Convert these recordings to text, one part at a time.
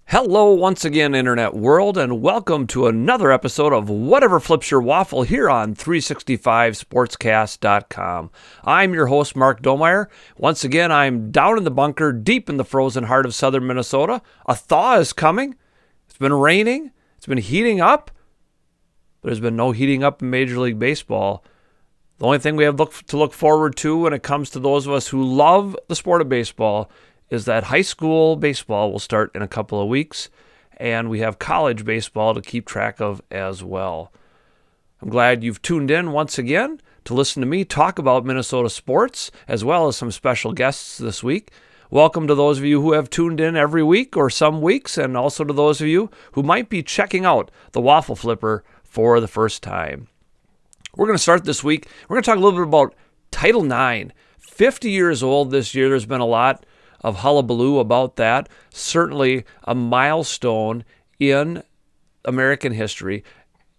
Hello once again, Internet world, and welcome to another episode of Whatever Flips Your Waffle here on 365sportscast.com. I'm your host, Mark Domeyer. Once again, I'm down in the bunker, deep in the frozen heart of southern Minnesota. A thaw is coming. It's been raining. It's been heating up. There's been no heating up in Major League Baseball. The only thing we have to look forward to when it comes to those of us who love the sport of baseball is that high school baseball will start in a couple of weeks, and we have college baseball to keep track of as well. I'm glad you've tuned in once again to listen to me talk about Minnesota sports, as well as some special guests this week. Welcome to those of you who have tuned in every week or some weeks, and also to those of you who might be checking out the Waffle Flipper for the first time. We're going to start this week. We're going to talk a little bit about Title IX. 50 years old this year. There's been a lot of hullabaloo about that. Certainly a milestone in American history.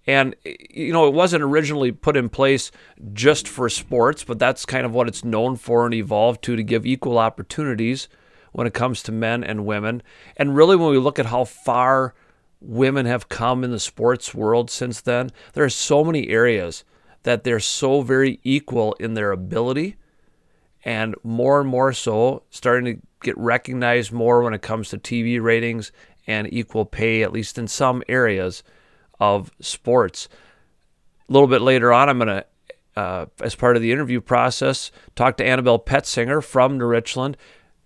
And, it wasn't originally put in place just for sports, but that's kind of what it's known for and evolved to give equal opportunities when it comes to men and women. And really, when we look at how far women have come in the sports world since then, there are so many areas that they're so very equal in their ability, and more so starting to get recognized more when it comes to TV ratings and equal pay, at least in some areas of sports. A little bit later on, I'm going to, as part of the interview process, talk to Annabelle Petzinger from New Richland,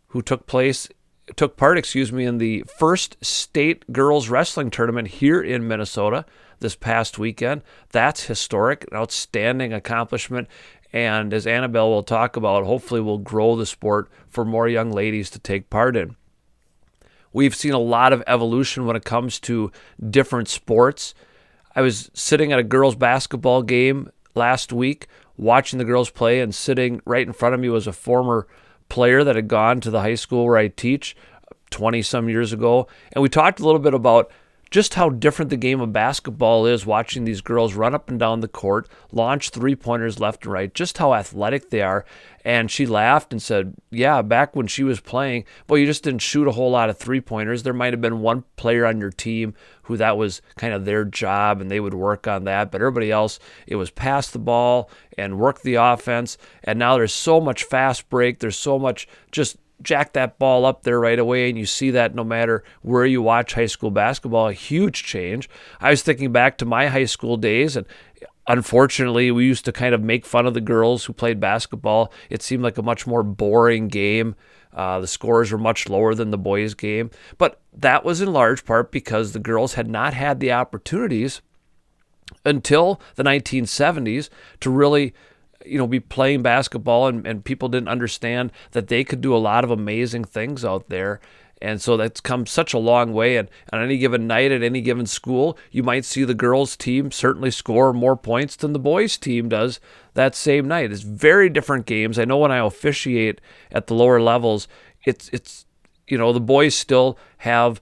who took part in the first state girls wrestling tournament here in Minnesota this past weekend. That's historic, an outstanding accomplishment. And as Annabelle will talk about, hopefully will grow the sport for more young ladies to take part in. We've seen a lot of evolution when it comes to different sports. I was sitting at a girls' basketball game last week, watching the girls play, and sitting right in front of me was a former player that had gone to the high school where I teach 20-some years ago. And we talked a little bit about just how different the game of basketball is, watching these girls run up and down the court, launch three-pointers left and right, just how athletic they are. And she laughed and said, yeah, back when she was playing, well, you just didn't shoot a whole lot of three-pointers. There might have been one player on your team who that was kind of their job, and they would work on that. But everybody else, it was pass the ball and work the offense. And now there's so much fast break. There's so much just jack that ball up there right away, and you see that no matter where you watch high school basketball, a huge change. I was thinking back to my high school days, and unfortunately, we used to kind of make fun of the girls who played basketball. It seemed like a much more boring game. The scores were much lower than the boys' game, but that was in large part because the girls had not had the opportunities until the 1970s to really be playing basketball, and people didn't understand that they could do a lot of amazing things out there. And so that's come such a long way. And on any given night at any given school, you might see the girls' team certainly score more points than the boys' team does that same night. It's very different games. I know when I officiate at the lower levels, it's the boys still have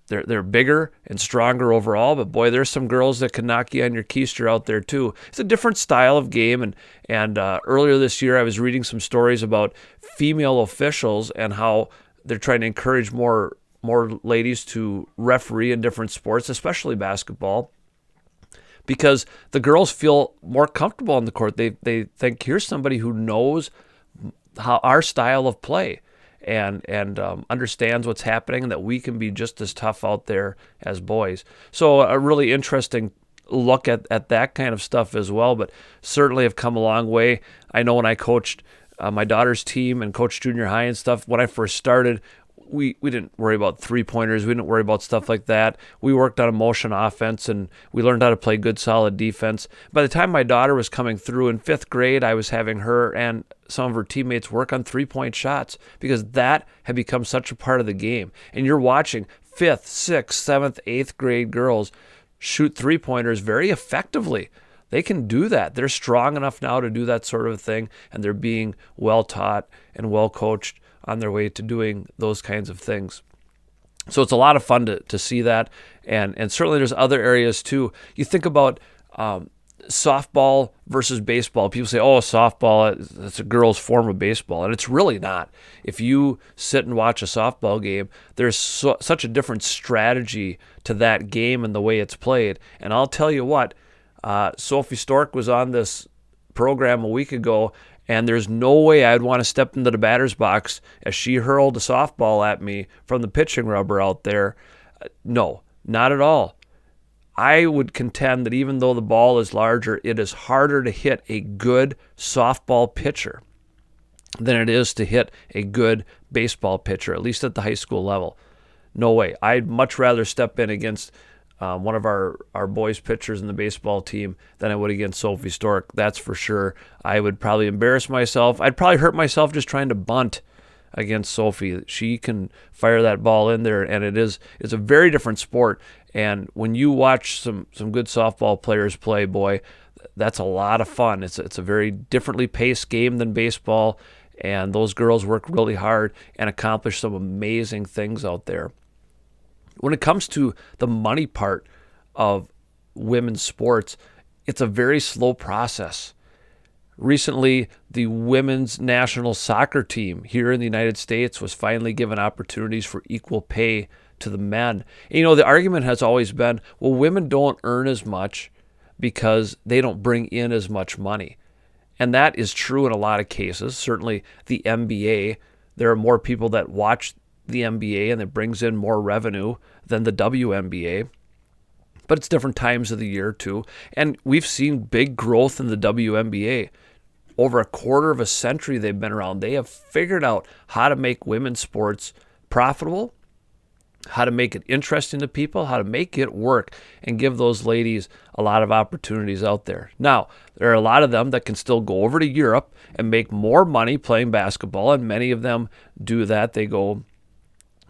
They're bigger and stronger overall, but boy, there's some girls that can knock you on your keister out there too. It's a different style of game, and earlier this year I was reading some stories about female officials and how they're trying to encourage more ladies to referee in different sports, especially basketball, because the girls feel more comfortable on the court. They think, here's somebody who knows how our style of play and understands what's happening, and that we can be just as tough out there as boys. So a really interesting look at that kind of stuff as well, but certainly have come a long way. I know when I coached my daughter's team and coached junior high and stuff, when I first started, we didn't worry about three-pointers. We didn't worry about stuff like that. We worked on a motion offense, and we learned how to play good, solid defense. By the time my daughter was coming through in 5th grade, I was having her and some of her teammates work on three-point shots, because that had become such a part of the game. And you're watching 5th, 6th, 7th, 8th grade girls shoot three-pointers very effectively. They can do that. They're strong enough now to do that sort of thing, and they're being well taught and well coached on their way to doing those kinds of things. So it's a lot of fun to see that, and certainly there's other areas too. You think about softball versus baseball. People say, oh, softball, that's a girl's form of baseball. And it's really not. If you sit and watch a softball game, there's such a different strategy to that game and the way it's played. And I'll tell you what, Sophie Stork was on this program a week ago, and there's no way I'd want to step into the batter's box as she hurled a softball at me from the pitching rubber out there. No, not at all. I would contend that even though the ball is larger, it is harder to hit a good softball pitcher than it is to hit a good baseball pitcher, at least at the high school level. No way. I'd much rather step in against one of our boys pitchers in the baseball team than I would against Sophie Stork. That's for sure. I would probably embarrass myself. I'd probably hurt myself just trying to bunt against Sophie. She can fire that ball in there, and it's a very different sport. And when you watch some good softball players play, boy, that's a lot of fun. It's a very differently paced game than baseball, and those girls work really hard and accomplish some amazing things out there. When it comes to the money part of women's sports, it's a very slow process. Recently, the women's national soccer team here in the United States was finally given opportunities for equal pay to the men. And, the argument has always been, well, women don't earn as much because they don't bring in as much money. And that is true in a lot of cases. Certainly the NBA, there are more people that watch the NBA and it brings in more revenue than the WNBA. But it's different times of the year too. And we've seen big growth in the WNBA. Over a quarter of a century they've been around. They have figured out how to make women's sports profitable, how to make it interesting to people, how to make it work, and give those ladies a lot of opportunities out there. Now, there are a lot of them that can still go over to Europe and make more money playing basketball, and many of them do that. They go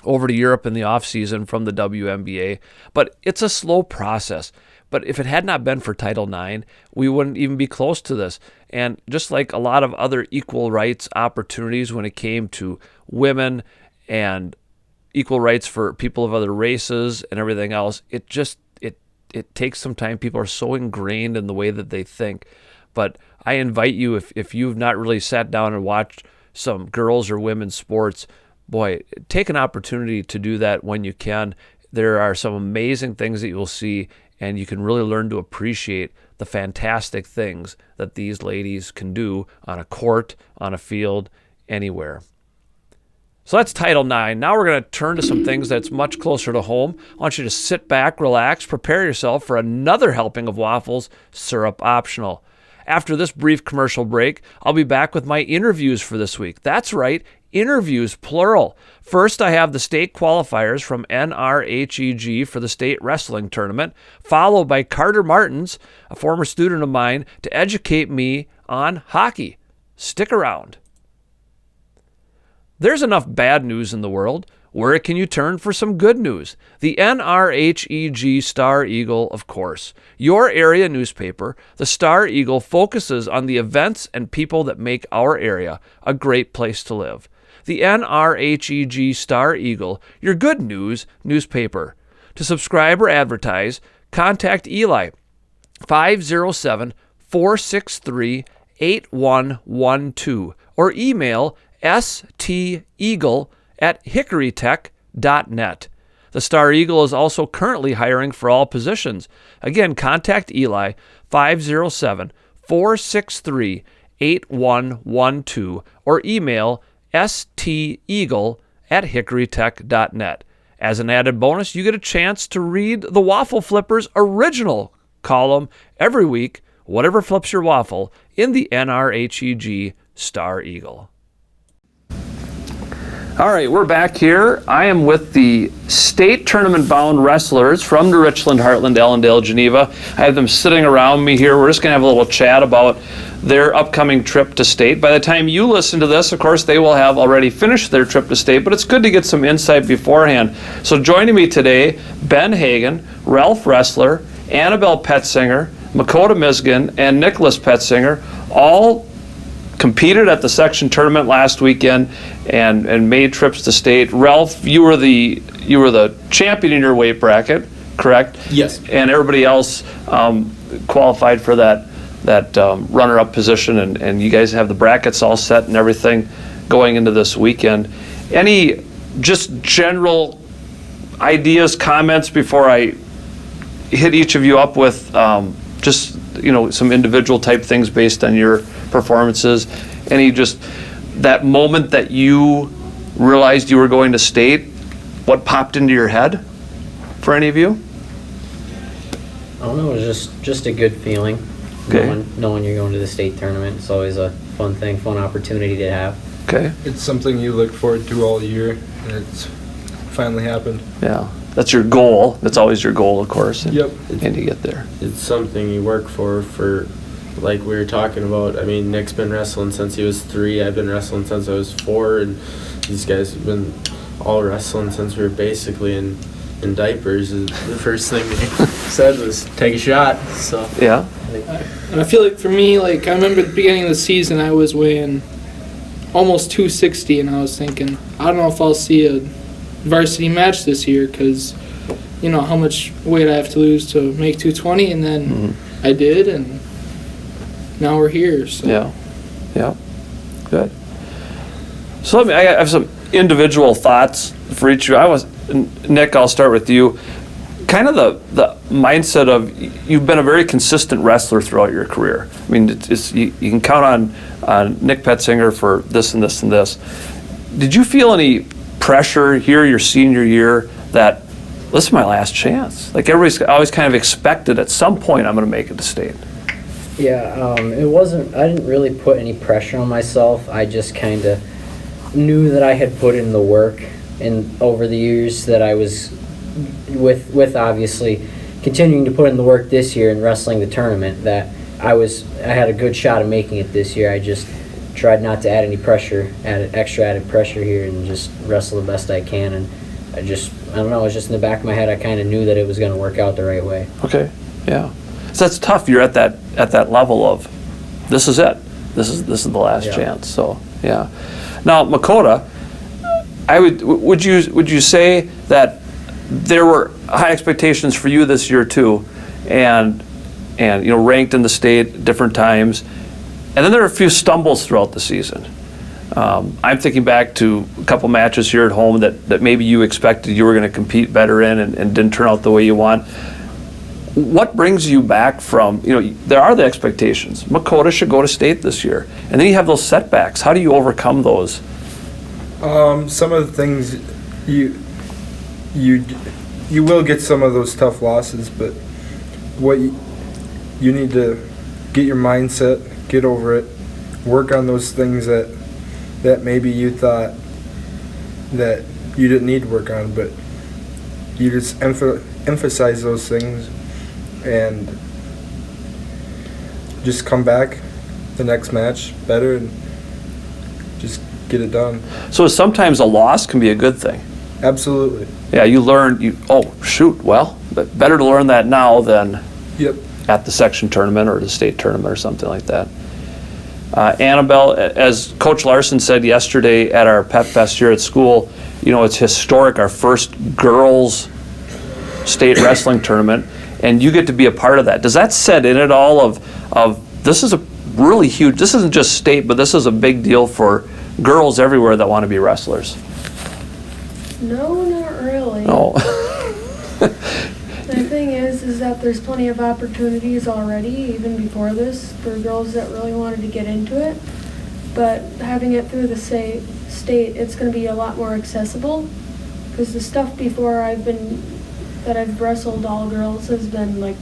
over to Europe in the off-season from the WNBA, but it's a slow process. But if it had not been for Title IX, we wouldn't even be close to this. And just like a lot of other equal rights opportunities when it came to women and equal rights for people of other races and everything else, it takes some time. People are so ingrained in the way that they think. But I invite you, if you've not really sat down and watched some girls or women's sports, boy, take an opportunity to do that when you can. There are some amazing things that you'll see, and you can really learn to appreciate the fantastic things that these ladies can do on a court, on a field, anywhere. So that's Title IX. Now we're going to turn to some things that's much closer to home. I want you to sit back, relax, prepare yourself for another helping of Waffles, syrup optional. After this brief commercial break, I'll be back with my interviews for this week. That's right, interviews, plural. First, I have the state qualifiers from NRHEG for the state wrestling tournament, followed by Carter Martens, a former student of mine, to educate me on hockey. Stick around. There's enough bad news in the world. Where can you turn for some good news? The NRHEG Star Eagle, of course. Your area newspaper, the Star Eagle, focuses on the events and people that make our area a great place to live. The NRHEG Star Eagle, your good news newspaper. To subscribe or advertise, contact Eli, 507-463-8112, or email steagle@hickorytech.net. The Star Eagle is also currently hiring for all positions. Again, contact Eli, 507-463-8112, or email steagle@hickorytech.net. As an added bonus, you get a chance to read the Waffle Flipper's original column every week, whatever flips your waffle, in the NRHEG Star Eagle. All right, we're back here. I am with the state tournament-bound wrestlers from the Richland, Heartland, Ellendale, Geneva. I have them sitting around me here. We're just going to have a little chat about their upcoming trip to state. By the time you listen to this, of course, they will have already finished their trip to state, but it's good to get some insight beforehand. So joining me today, Ben Hagen, Ralph Ressler, Annabelle Petzinger, Makota Misgan, and Nicholas Petzinger, all competed at the section tournament last weekend and made trips to state. Ralph, you were the champion in your weight bracket, correct? Yes. And everybody else qualified for that runner-up position, and you guys have the brackets all set and everything going into this weekend. Any just general ideas, comments before I hit each of you up with just some individual type things based on your performances? Any just that moment that you realized you were going to state, what popped into your head for any of you? I don't know, it was just a good feeling. Okay. Knowing you're going to the state tournament. It's always a fun thing, fun opportunity to have. Okay. It's something you look forward to all year, and it's finally happened. Yeah. That's your goal. That's always your goal, of course. Yep. And you get there. It's something you work for, like we were talking about. I mean, Nick's been wrestling since he was 3. I've been wrestling since I was 4, and these guys have been all wrestling since we were basically in diapers. The first thing they said was take a shot. So Yeah. And I feel like for me, like I remember at the beginning of the season, I was weighing almost 260, and I was thinking, I don't know if I'll see a varsity match this year because, how much weight I have to lose to make 220, and then I did, and now we're here. So. Yeah. Good. So I have some individual thoughts for each of you. Nick, I'll start with you. Kind of the mindset of you've been a very consistent wrestler throughout your career. I mean, you can count on Nick Petzinger for this and this and this. Did you feel any pressure here your senior year that this is my last chance? Like everybody's always kind of expected at some point I'm going to make it to state. Yeah, it wasn't. I didn't really put any pressure on myself. I just kind of knew that I had put in the work, and over the years that I was with obviously continuing to put in the work this year and wrestling the tournament, that I had a good shot of making it this year. I just tried not to add any pressure, added pressure here, and just wrestle the best I can. And I don't know, it was just in the back of my head. I kind of knew that it was going to work out the right way. Okay, yeah. So that's tough. You're at that level of this is it. This is the last chance. So yeah. Now Makota, would you say that there were high expectations for you this year too, and ranked in the state at different times, and then there were a few stumbles throughout the season. I'm thinking back to a couple matches here at home that maybe you expected you were going to compete better in and didn't turn out the way you want. What brings you back from, there are the expectations. Makota should go to state this year, and then you have those setbacks. How do you overcome those? Some of the things you will get some of those tough losses, but what you need to get your mindset, get over it, work on those things that maybe you thought that you didn't need to work on, but you just emphasize those things and just come back the next match better and just get it done. So sometimes a loss can be a good thing. Absolutely. Yeah, you learn, but better to learn that now than at the section tournament or the state tournament or something like that. Annabelle, as Coach Larson said yesterday at our Pep Fest here at school, it's historic, our first girls state wrestling tournament, and you get to be a part of that. Does that set in at all of this is a really huge, this isn't just state, but this is a big deal for girls everywhere that want to be wrestlers? No, not really. No. The thing is that there's plenty of opportunities already, even before this, for girls that really wanted to get into it. But having it through the state, it's going to be a lot more accessible, because the stuff before that I've wrestled all girls has been like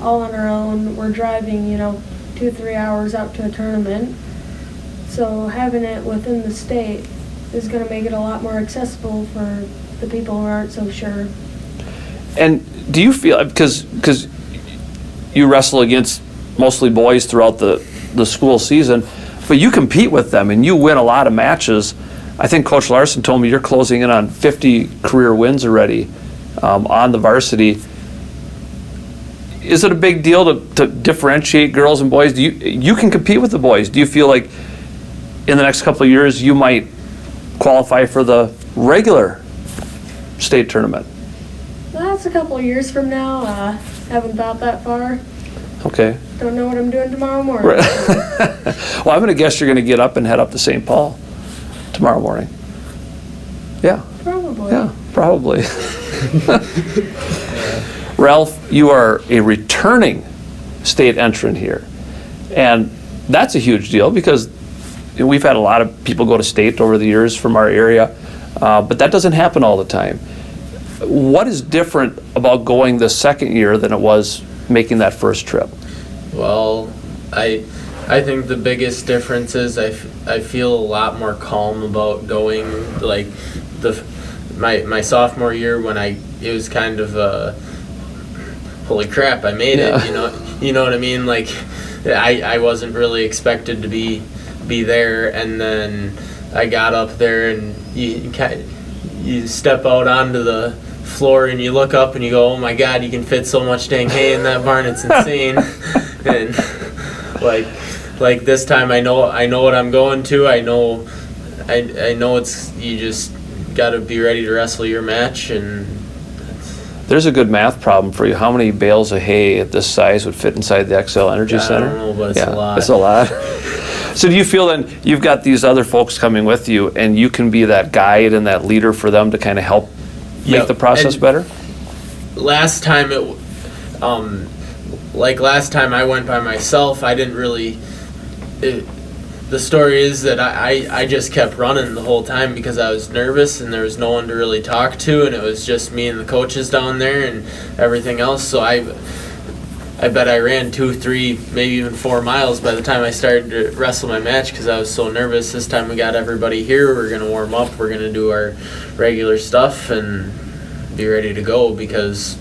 all on our own. We're driving, 2-3 hours out to a tournament. So having it within the state is going to make it a lot more accessible for the people who aren't so sure. And do you feel, because you wrestle against mostly boys throughout the school season, but you compete with them and you win a lot of matches. I think Coach Larson told me you're closing in on 50 career wins already on the varsity. Is it a big deal to differentiate girls and boys? You can compete with the boys. Do you feel like in the next couple of years you might qualify for the regular state tournament? That's a couple of years from now. Haven't thought that far. Okay. Don't know what I'm doing tomorrow morning. Right. Well, I'm going to guess you're going to get up and head up to St. Paul tomorrow morning. Yeah. Probably. Yeah, probably. Ralph, you are a returning state entrant here. And that's a huge deal because we've had a lot of people go to state over the years from our area, but that doesn't happen all the time. What is different about going the second year than it was making that first trip? Well, I think the biggest difference is I feel a lot more calm about going, like my sophomore year when it was kind of holy crap, I made it, you know what I mean? Like I wasn't really expected to be there, and then I got up there and you step out onto the floor and you look up and you go, oh my God, you can fit so much dang hay in that barn, it's insane. And like this time I know what I'm going to. I know it's, you just got to be ready to wrestle your match. And there's a good math problem for you. How many bales of hay at this size would fit inside the XL Energy Center? I don't know, but it's a lot. It's a lot. So do you feel then you've got these other folks coming with you and you can be that guide and that leader for them to kind of help make the process and better? Last time last time I went by myself, I didn't really. The story is that I just kept running the whole time because I was nervous and there was no one to really talk to, and it was just me and the coaches down there and everything else. So I bet I ran 2, 3, maybe even 4 miles by the time I started to wrestle my match because I was so nervous. This time we got everybody here. We're going to warm up. We're going to do our regular stuff and be ready to go because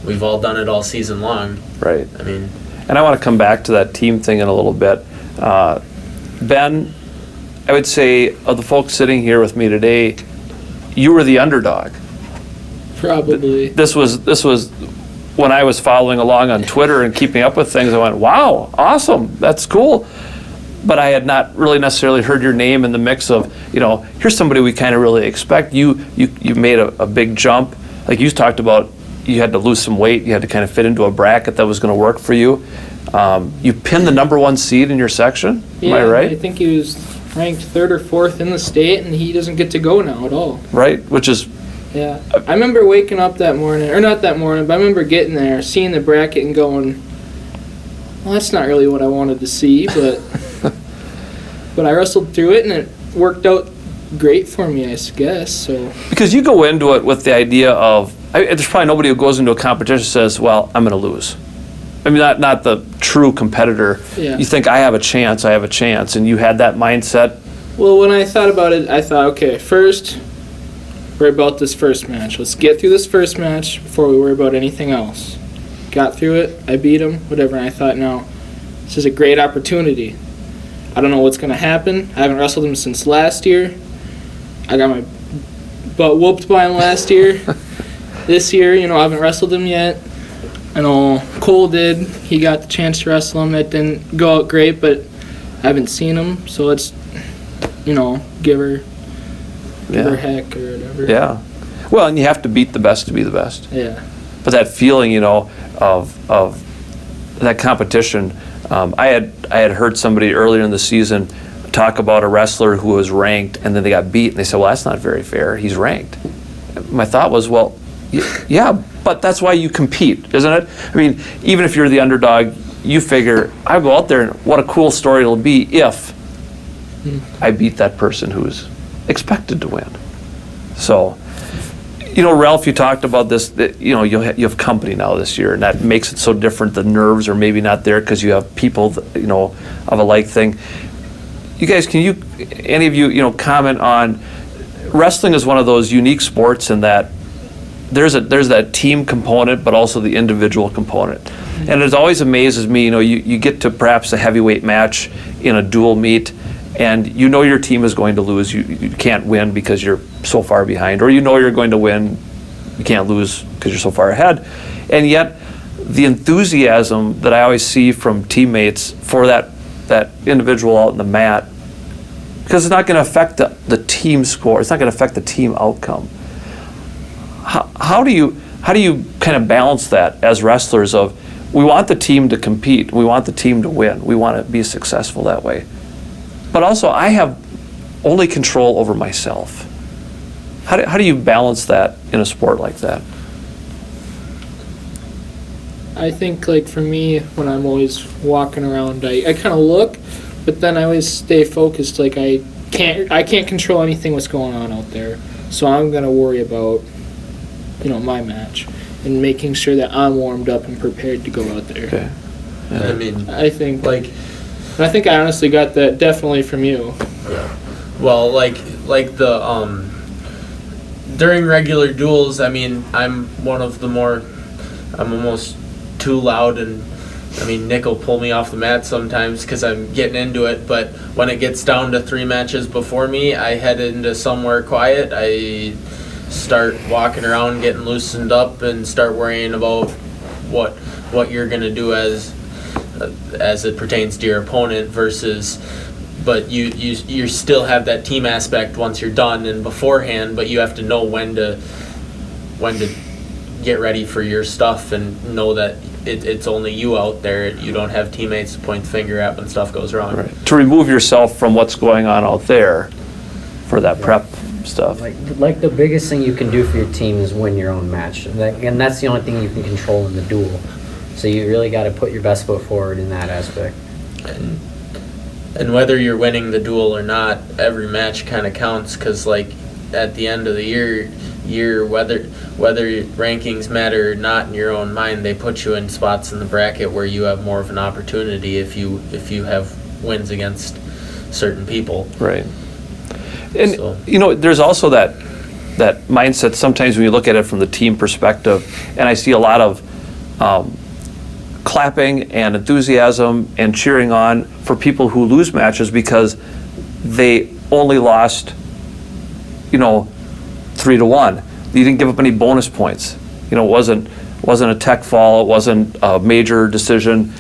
we've all done it all season long. Right. I mean. And I want to come back to that team thing in a little bit. Ben, I would say of the folks sitting here with me today, you were the underdog. Probably. This was when I was following along on Twitter and keeping up with things. I went, wow, awesome, that's cool. But I had not really necessarily heard your name in the mix of, here's somebody we kind of really expect. You made a big jump. Like you talked about, you had to lose some weight. You had to kind of fit into a bracket that was going to work for you. You pinned the number 1 seed in your section. Am I right? I think he was ranked 3rd or 4th in the state, and he doesn't get to go now at all. Right, which is. Yeah, I remember waking up that morning, or not that morning, but I remember getting there, seeing the bracket, and going, "Well, that's not really what I wanted to see," but but I wrestled through it, and it worked out great for me, I guess. So because you go into it with the idea of, there's probably nobody who goes into a competition and says, "Well, I'm going to lose." I mean, not the true competitor. Yeah. You think, I have a chance, and you had that mindset. Well, when I thought about it, I thought, okay, first, worry about this first match. Let's get through this first match before we worry about anything else. Got through it, I beat him, whatever, and I thought, now, this is a great opportunity. I don't know what's going to happen. I haven't wrestled him since last year. I got my butt whooped by him last year. This year, I haven't wrestled him yet. I know Cole did. He got the chance to wrestle him. That didn't go out great, but I haven't seen him. So let's, give her a heck or whatever. Yeah. Well, and you have to beat the best to be the best. Yeah. But that feeling, of that competition, I had heard somebody earlier in the season talk about a wrestler who was ranked and then they got beat, and they said, well, that's not very fair. He's ranked. My thought was, well, yeah, but that's why you compete, isn't it? I mean, even if you're the underdog, you figure, I go out there and what a cool story it'll be if I beat that person who's expected to win. So, Ralph, you talked about this, that, you have company now this year, and that makes it so different. The nerves are maybe not there because you have people, of a like thing. You guys, any of you, comment on, wrestling is one of those unique sports in that there's that team component, but also the individual component. And it always amazes me, you get to perhaps a heavyweight match in a dual meet, and your team is going to lose. You can't win because you're so far behind, or you're going to win, you can't lose because you're so far ahead. And yet, the enthusiasm that I always see from teammates for that individual out in the mat, because it's not going to affect the team score, it's not going to affect the team outcome. How do you kind of balance that as wrestlers of, we want the team to compete. We want the team to win. We want to be successful that way. But also, I have only control over myself. How do you balance that in a sport like that? I think, like, for me, when I'm always walking around, I kind of look, but then I always stay focused. Like, I can't control anything what's going on out there. So I'm going to worry about, my match and making sure that I'm warmed up and prepared to go out there. Okay. I mean, I think, like, I think I honestly got that definitely from you. well, like the during regular duels, I mean, I'm almost too loud, and I mean, Nick will pull me off the mat sometimes because I'm getting into it, but when it gets down to 3 matches before me, I head into somewhere quiet. I start walking around, getting loosened up, and start worrying about what you're going to do as it pertains to your opponent but you still have that team aspect once you're done and beforehand, but you have to know when to get ready for your stuff and know that it's only you out there. You don't have teammates to point the finger at when stuff goes wrong. Right. To remove yourself from what's going on out there for that prep stuff. Like the biggest thing you can do for your team is win your own match, and that's the only thing you can control in the duel. So you really got to put your best foot forward in that aspect. And whether you're winning the duel or not, every match kind of counts, because like at the end of the year, whether rankings matter or not in your own mind, they put you in spots in the bracket where you have more of an opportunity if you have wins against certain people. Right. And So- there's also that mindset sometimes when you look at it from the team perspective, and I see a lot of clapping and enthusiasm and cheering on for people who lose matches because they only lost 3-1. You didn't give up any bonus points. It wasn't a tech fall, it wasn't a major decision,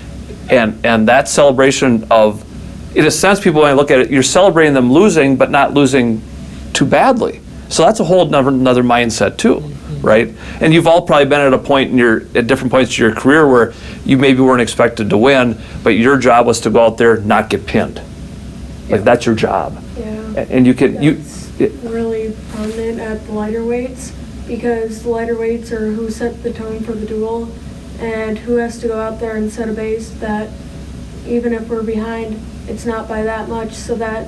and that celebration of, in a sense, people, when I look at it, you're celebrating them losing, but not losing too badly. So that's a whole another mindset too, right? And you've all probably been at a point at different points in your career where you maybe weren't expected to win, but your job was to go out there, not get pinned. Like that's your job. Yeah. And That's really prominent at the lighter weights, because the lighter weights are who set the tone for the duel, and who has to go out there and set a base that even if we're behind, it's not by that much, so that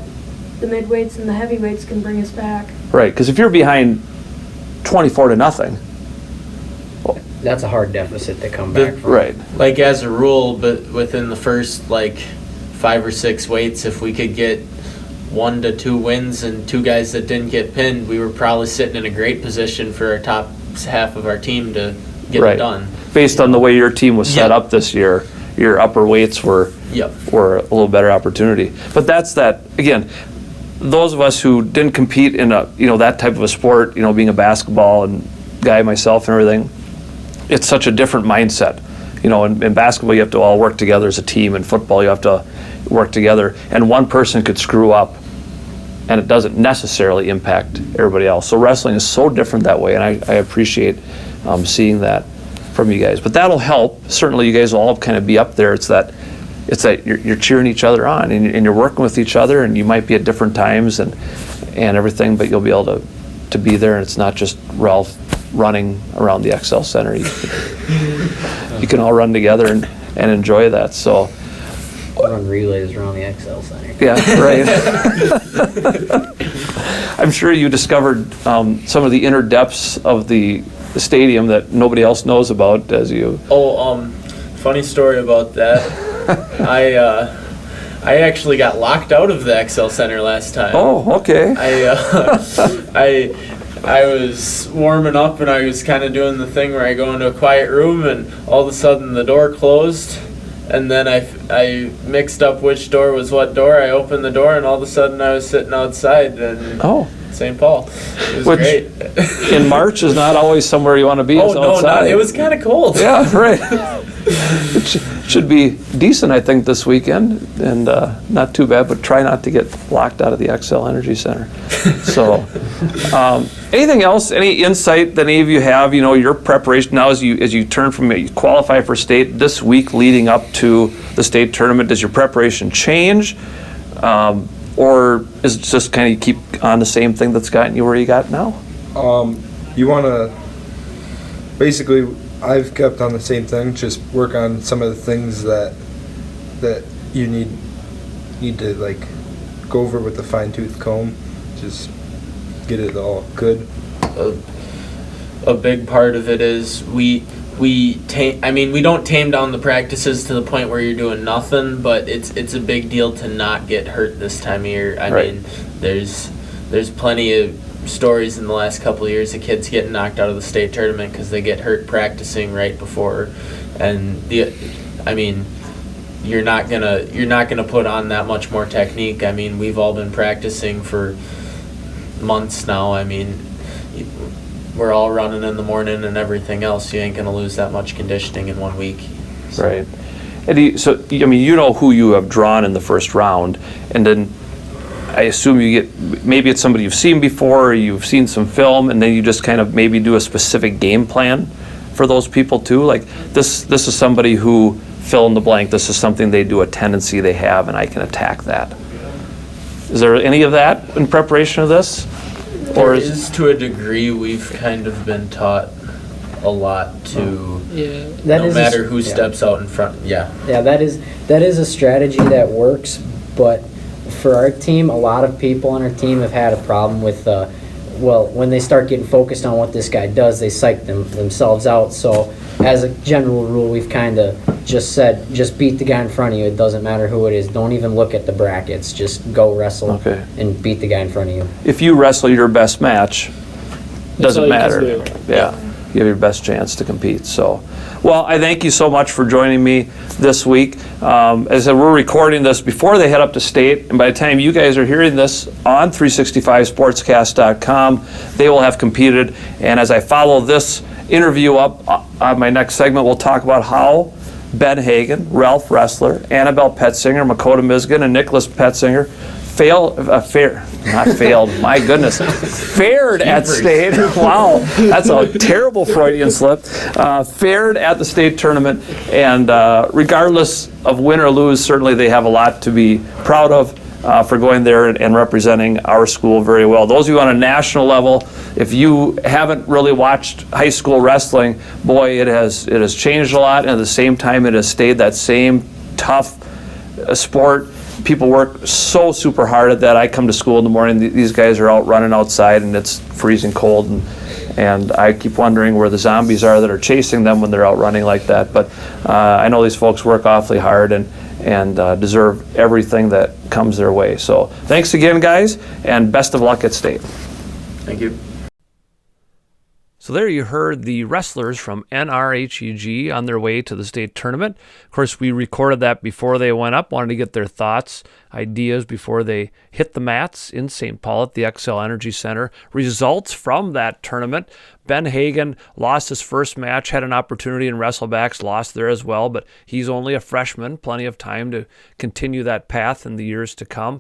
the midweights and the heavyweights can bring us back. Right, because if you're behind 24-0, That's a hard deficit to come back from. right, Like as a rule, but within the first like 5 or 6 weights, if we could get 1 to 2 wins and 2 guys that didn't get pinned, we were probably sitting in a great position for our top half of our team to get Right. it done. based on the way your team was set Yep. up this year, your upper weights were Yep. a little better opportunity. But that's that, again, those of us who didn't compete in that type of a sport, being a basketball and guy myself and everything, it's such a different mindset. In basketball you have to all work together as a team. In football you have to work together, and one person could screw up and it doesn't necessarily impact everybody else. So wrestling is so different that way, and I appreciate seeing that from you guys. But that'll help. Certainly you guys will all kind of be up there. It's that you're cheering each other on, and you're working with each other, and you might be at different times and everything, but you'll be able to be there, and it's not just Ralph running around the XL Center. You can all run together and enjoy that. So Run relays around the XL Center. yeah, right. I'm sure you discovered some of the inner depths of the stadium that nobody else knows about as you. Funny story about that. I actually got locked out of the XL Center last time. Oh, okay. I was warming up and I was kind of doing the thing where I go into a quiet room and all of a sudden the door closed, and then I mixed up which door was what door. I opened the door and all of a sudden I was sitting outside in St. Paul. It was Which, great. in March is not always somewhere you want to be. Oh it's no, outside. it was kind of cold. Yeah, right. It should be decent, I think, this weekend, and not too bad, but try not to get locked out of the XL Energy Center. So, anything else, any insight that any of you have, your preparation now as you turn from, you qualify for state this week leading up to the state tournament, does your preparation change? Or is it just kind of keep on the same thing that's gotten you where you got now? You want to, basically, I've kept on the same thing, just work on some of the things that you need to like go over with the fine-tooth comb, just get it all good. A big part of it is we don't tame down the practices to the point where you're doing nothing, but it's a big deal to not get hurt this time of year. I mean, there's plenty of stories in the last couple of years of kids getting knocked out of the state tournament because they get hurt practicing right before, and you're not gonna put on that much more technique. I mean, we've all been practicing for months now. I mean, we're all running in the morning and everything else. You ain't gonna lose that much conditioning in 1 week. So. Right. And you know who you have drawn in the first round, and then I assume you get, maybe it's somebody you've seen before, or you've seen some film, and then you just kind of maybe do a specific game plan for those people too. Like this is somebody who, fill in the blank, this is something they do, a tendency they have, and I can attack that. Is there any of that in preparation of this? There is to a degree. We've kind of been taught a lot to, no matter who steps out in front. Yeah, that is a strategy that works, but for our team, a lot of people on our team have had a problem with, when they start getting focused on what this guy does, they psych themselves out. So as a general rule, we've kind of just said, just beat the guy in front of you. It doesn't matter who it is. Don't even look at the brackets. Just go wrestle and beat the guy in front of you. If you wrestle your best match, doesn't matter. Yeah, you have your best chance to compete. So, well, I thank you so much for joining me this week. As I said, we're recording this before they head up to state, and by the time you guys are hearing this on 365sportscast.com, they will have competed. And as I follow this interview up on my next segment, we'll talk about how Ben Hagan, Ralph Ressler, Annabelle Petzinger, Makota Misgan, and Nicholas Petzinger fared at state. Wow, that's a terrible Freudian slip. Fared at the state tournament, and regardless of win or lose, certainly they have a lot to be proud of for going there and representing our school very well. Those of you on a national level, if you haven't really watched high school wrestling, boy, it has changed a lot, and at the same time it has stayed that same tough sport. People work so super hard at that. I come to school in the morning, these guys are out running outside and it's freezing cold, and I keep wondering where the zombies are that are chasing them when they're out running like that. But I know these folks work awfully hard and deserve everything that comes their way. So thanks again, guys, and best of luck at state. Thank you. So there you heard the wrestlers from NRHEG on their way to the state tournament. Of course, we recorded that before they went up, wanted to get their thoughts, ideas before they hit the mats in St. Paul at the XL Energy Center. Results from that tournament: Ben Hagan lost his first match, had an opportunity in wrestlebacks, lost there as well, but he's only a freshman, plenty of time to continue that path in the years to come.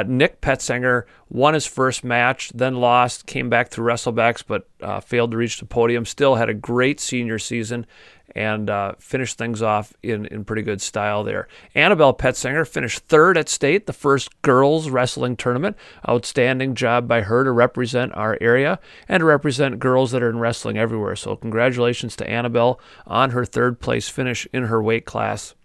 Nick Petzinger won his first match, then lost, came back through wrestlebacks, but failed to reach the podium. Still had a great senior season and finished things off in pretty good style there. Annabelle Petzinger finished third at state, the first girls wrestling tournament. Outstanding job by her to represent our area and to represent girls that are in wrestling everywhere. So congratulations to Annabelle on her third place finish in her weight class.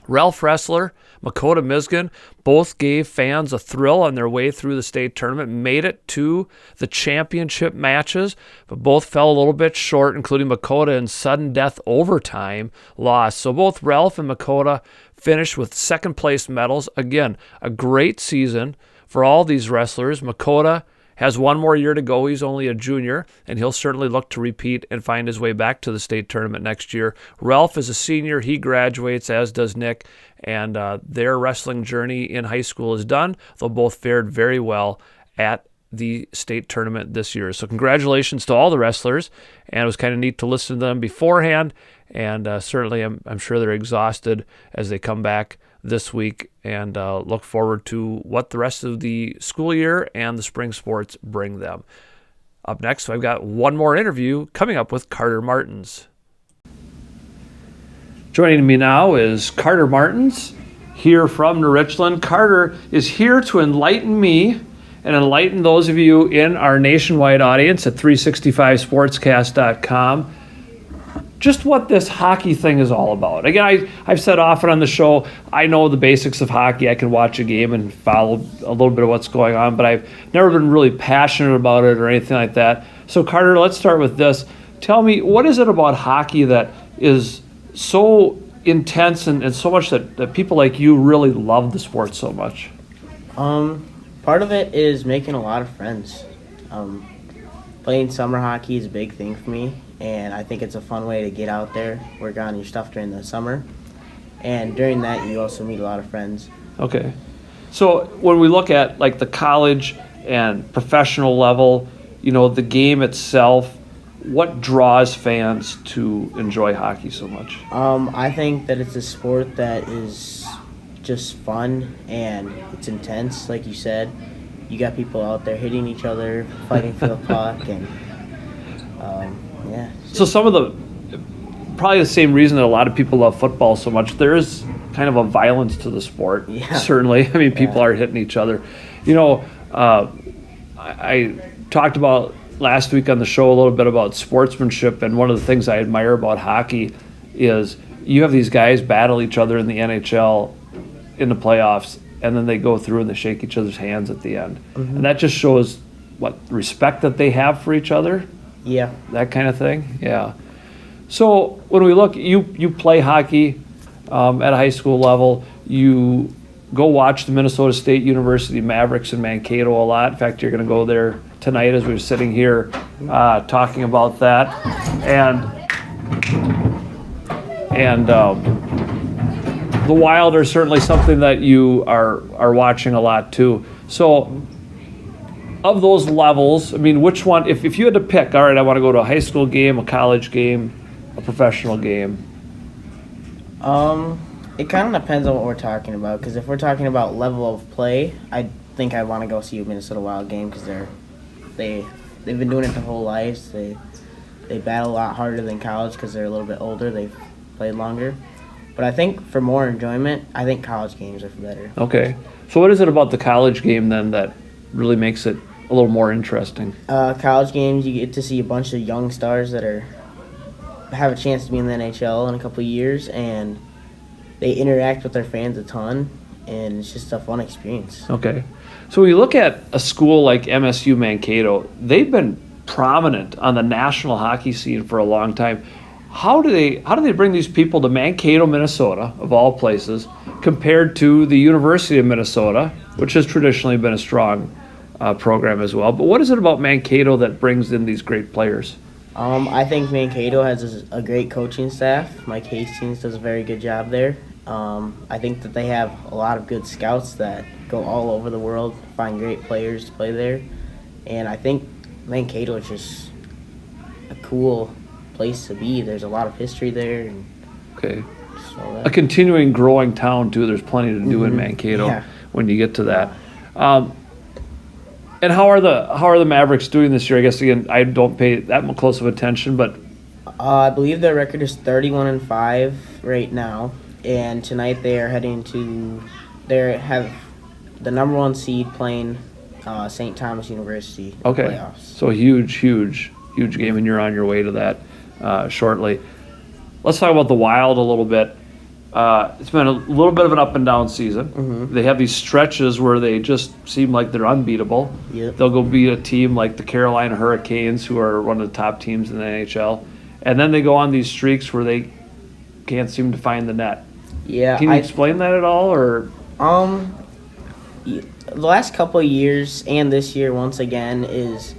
Ralph Ressler, Makota Misgan, both gave fans a thrill on their way through the state tournament, made it to the championship matches, but both fell a little bit short, including Makota in sudden death overtime loss. So both Ralph and Makota finished with second place medals. Again, a great season for all these wrestlers. Makota has one more year to go. He's only a junior, and he'll certainly look to repeat and find his way back to the state tournament next year. Ralph is a senior. He graduates, as does Nick, and their wrestling journey in high school is done. They'll both fared very well at the state tournament this year. So congratulations to all the wrestlers, and it was kind of neat to listen to them beforehand, and certainly I'm sure they're exhausted as they come back this week, and look forward to what the rest of the school year and the spring sports bring them. Up next, I've got one more interview coming up with Carter Martens. Joining me now is Carter Martens, here from New Richland. Carter is here to enlighten me and enlighten those of you in our nationwide audience at 365sportscast.com just what this hockey thing is all about. Again, I've said often on the show, I know the basics of hockey. I can watch a game and follow a little bit of what's going on, but I've never been really passionate about it or anything like that. So Carter, let's start with this. Tell me, what is it about hockey that is so intense and so much that people like you really love the sport so much? Part of it is making a lot of friends. Playing summer hockey is a big thing for me, and I think it's a fun way to get out there, work on your stuff during the summer. And during that, you also meet a lot of friends. Okay. So when we look at like the college and professional level, you know, the game itself, what draws fans to enjoy hockey so much? I think that it's a sport that is just fun and it's intense, like you said. You got people out there hitting each other, fighting for the puck, and yeah. So some of the, probably the same reason that a lot of people love football so much, there is kind of a violence to the sport, certainly. I mean, people are hitting each other. You know, I talked about last week on the show a little bit about sportsmanship, and one of the things I admire about hockey is you have these guys battle each other in the NHL in the playoffs, and then they go through and they shake each other's hands at the end. Mm-hmm. And that just shows what respect that they have for each other. Yeah. That kind of thing. Yeah. So when we look, you play hockey at a high school level. You go watch the Minnesota State University Mavericks in Mankato a lot. In fact, you're going to go there tonight as we're sitting here talking about that. And the Wild are certainly something that you are watching a lot too. So of those levels, I mean, which one, if you had to pick, all right, I want to go to a high school game, a college game, a professional game? It kind of depends on what we're talking about, because if we're talking about level of play, I think I want to go see a Minnesota Wild game, because they've been doing it their whole lives. They battle a lot harder than college because they're a little bit older. They've played longer. But I think for more enjoyment, I think college games are better. Okay. So what is it about the college game then that really makes it a little more interesting? College games, you get to see a bunch of young stars that have a chance to be in the NHL in a couple of years, and they interact with their fans a ton, and it's just a fun experience. Okay. So when you look at a school like MSU Mankato, they've been prominent on the national hockey scene for a long time. How do they bring these people to Mankato, Minnesota, of all places, compared to the University of Minnesota, which has traditionally been a strong program as well? But what is it about Mankato that brings in these great players? I think Mankato has a great coaching staff. Mike Hastings does a very good job there. I think that they have a lot of good scouts that go all over the world, find great players to play there. And I think Mankato is just a cool place to be. There's a lot of history there. And okay. So a continuing growing town too. There's plenty to do in Mankato when you get to that. And how are the Mavericks doing this year? I guess again, I don't pay that close of attention, but I believe their record is 31-5 right now, and tonight they are heading to have the number 1 seed playing St. Thomas University playoffs. So a huge game, and you're on your way to that shortly. Let's talk about the Wild a little bit. It's been a little bit of an up and down season. Mm-hmm. They have these stretches where they just seem like they're unbeatable. Yep. They'll go beat a team like the Carolina Hurricanes, who are one of the top teams in the NHL. And then they go on these streaks where they can't seem to find the net. Yeah. Can you explain that at all? Or the last couple of years and this year once again is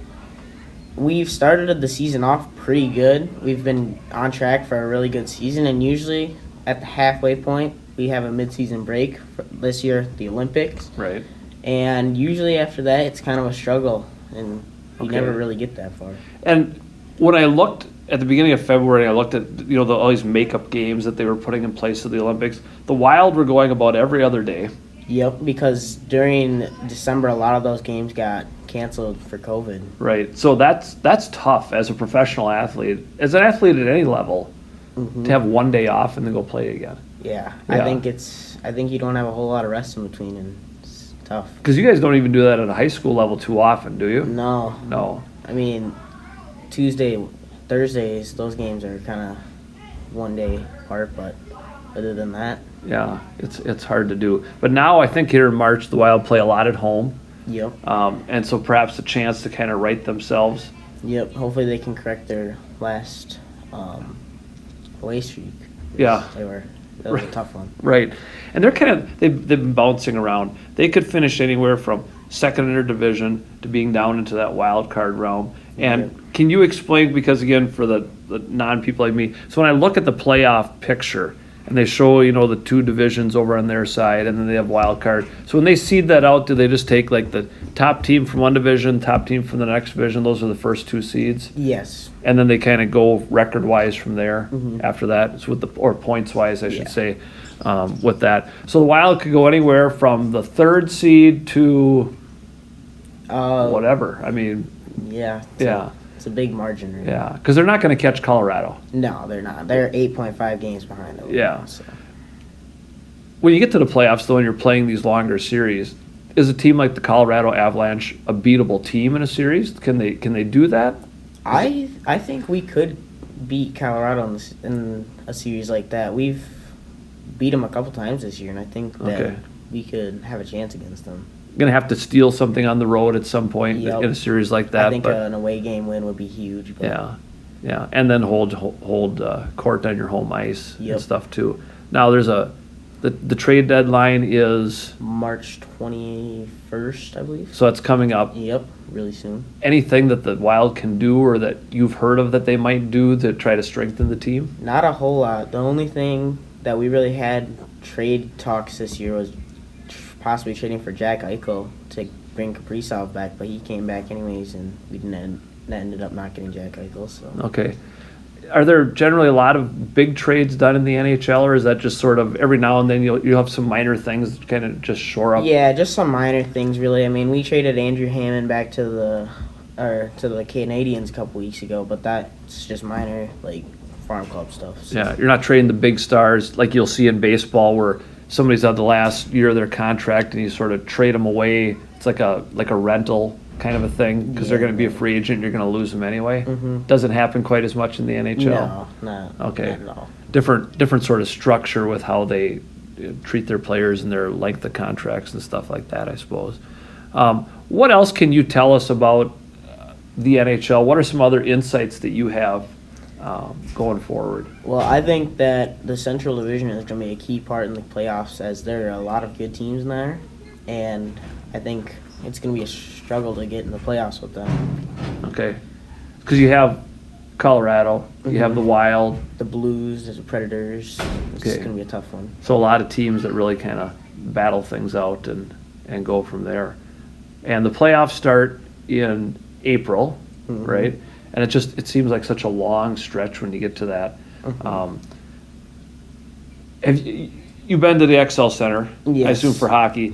we've started the season off pretty good. We've been on track for a really good season, and usually at the halfway point, we have a mid-season break. This year, the Olympics. Right. And usually after that, it's kind of a struggle. and you Okay. never really get that far. And when I looked at the beginning of February, I looked at all these makeup games that they were putting in place of the Olympics. The Wild were going about every other day. Yep, because during December, a lot of those games got canceled for COVID. Right. So that's tough as a professional athlete, as an athlete at any level, to have one day off and then go play again. Yeah, Yeah. I think you don't have a whole lot of rest in between, and it's tough. Because you guys don't even do that at a high school level too often, do you? No, No. I mean, Thursdays, those games are kind of one day apart, but other than that, Yeah, it's hard to do. But now I think here in March, the Wild play a lot at home. yep, And so perhaps a chance to kind of right themselves. yep. Hopefully they can correct their last away streak. Yeah. That was a tough one. Right. And they've been bouncing around. They could finish anywhere from second in their division to being down into that wild card realm. And can you explain, because again, for the non-people like me, so when I look at the playoff picture and they show, the two divisions over on their side and then they have wild card. So when they seed that out, do they just take like the top team from one division, top team from the next division? Those are the first two seeds. Yes. And then they kind of go record-wise from there after that. It's or points-wise, I should say, with that. So the Wild could go anywhere from the third seed to whatever. I mean, Yeah. yeah, It's a big margin. Right? yeah. Because they're not going to catch Colorado. No, they're not. They're 8.5 games behind them. Yeah. So. When you get to the playoffs, though, and you're playing these longer series, is a team like the Colorado Avalanche a beatable team in a series? Can they do that? I think we could beat Colorado in a series like that. We've beat them a couple times this year, and I think that Okay. we could have a chance against them. Going to have to steal something on the road at some point Yep. in a series like that. I think but an away game win would be huge. But yeah, and then hold court on your home ice and Yep. stuff too. Now there's the trade deadline is, March 21st, I believe. so it's coming up. Yep, really soon. Anything that the Wild can do or that you've heard of that they might do to try to strengthen the team? Not a whole lot. The only thing that we really had trade talks this year was possibly trading for Jack Eichel to bring Kaprizov back, but he came back anyways, and we ended up not getting Jack Eichel. So Okay. Are there generally a lot of big trades done in the NHL, or is that just sort of every now and then you'll have some minor things that kind of just shore up? yeah, just some minor things really. I mean, we traded Andrew Hammond back to the Canadians a couple weeks ago, but that's just minor like farm club stuff. So. Yeah, you're not trading the big stars like you'll see in baseball where somebody's at the last year of their contract and you sort of trade them away. It's like a rental kind of a thing because they're going to be a free agent and you're going to lose them anyway. Doesn't happen quite as much in the NHL. No, Okay. not at all. Different sort of structure with how they treat their players and their length of contracts and stuff like that, I suppose. What else can you tell us about the NHL? What are some other insights that you have going forward? Well, I think that the Central Division is going to be a key part in the playoffs as there are a lot of good teams in there, and I think it's going to be a struggle to get in the playoffs with them. Okay. Because you have Colorado, you have the Wild, The Blues, the Predators, it's Okay. going to be a tough one. so a lot of teams that really kind of battle things out and go from there. And the playoffs start in April, right? And it seems like such a long stretch when you get to that. Have you've been to the XL Center, I Yes. assume, for hockey.